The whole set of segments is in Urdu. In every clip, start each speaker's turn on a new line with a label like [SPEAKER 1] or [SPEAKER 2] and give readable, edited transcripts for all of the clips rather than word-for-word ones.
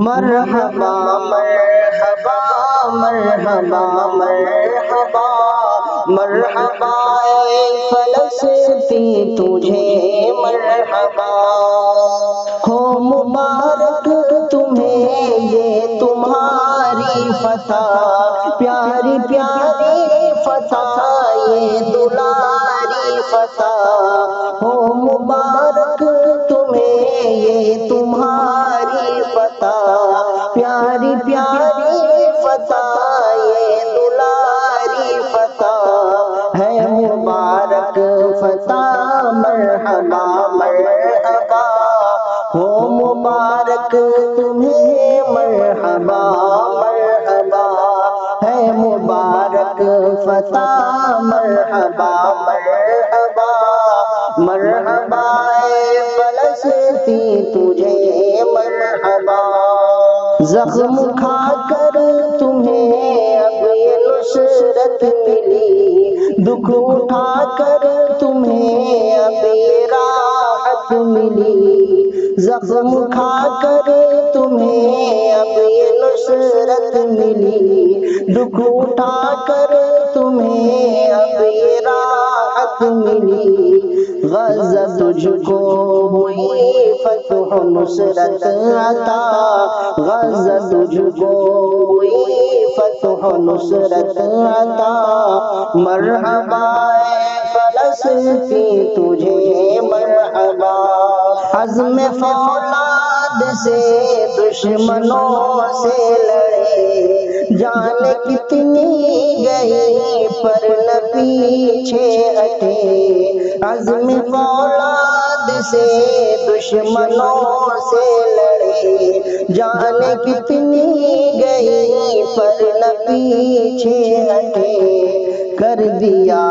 [SPEAKER 1] مرحبا مرحبا مرحبا مرحبا مرحبا اے فلسطین تجھے مرحبا ہو مبارک تمہیں یہ تمہاری فتح پیاری پیاری فتح یہ دلاری فتح ہو مبارک تمہیں یہ تمہاری فتح پیاری پیاری فتح یہ دلاری فتح ہے مبارک فتح مرحبا مرحبا ہو مبارک تمہیں مرحبا مرحبا ہے مبارک فتح مرحبا مرحبا مرحبا اے فلسطین تجھے مرحبا زخم کھا کر تمہیں اب یہ نصرت ملی دکھ اٹھا کر تمہیں اب یہ راحت ملی زخم کھا کر تمہیں اب یہ نصرت ملی دکھ اٹھا کر تمہیں اب یہ راحت ملی غزہ تجھ کو ہوئی فتح و نصرت عطا غزہ تجھ کو ہوئی فتح و نصرت عطا مرحبا اے فلسطین تجھے مرحبا عزم فولاد سے دشمنوں سے لڑے جان کتنی گئی پر نہ پیچھے ہٹے عزم فولاد سے دشمنوں سے لڑے جان کتنی گئی پر نہ پیچھے ہٹے کر دیا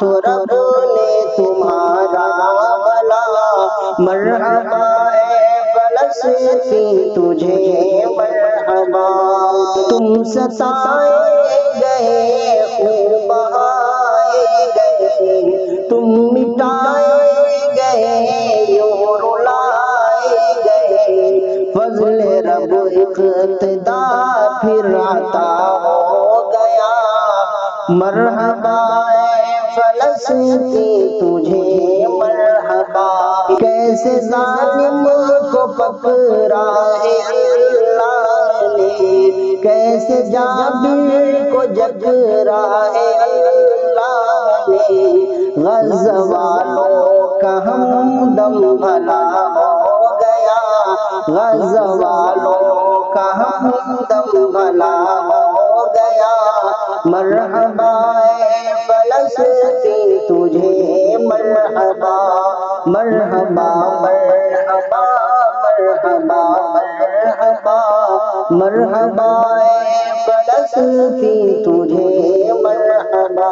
[SPEAKER 1] تو رب نے تمہارا بھلا مرحبا اے فلسطین تجھے مرحبا تم ستائے گئے خون بہائے گئے تم مٹائے گئے یوں رلائے گئے فضل رب اقتدار پھر عطا ہو گیا مرحبا اے فلسطین تجھے مرحبا کیسے ظالم کو پکڑا ہے اللہ نے کیسے جابر کو جگرا ہے اللہ نے غزہ والوں کا ہمدم بھلا ہو گیا غزہ والوں کا ہمدم بھلا ہو گیا مرحبا اے فلسطین تجھے مرحبا مرحبا مرحبا مرحبا مرحبا مرحبا اے فلسطین تجھے مرحبا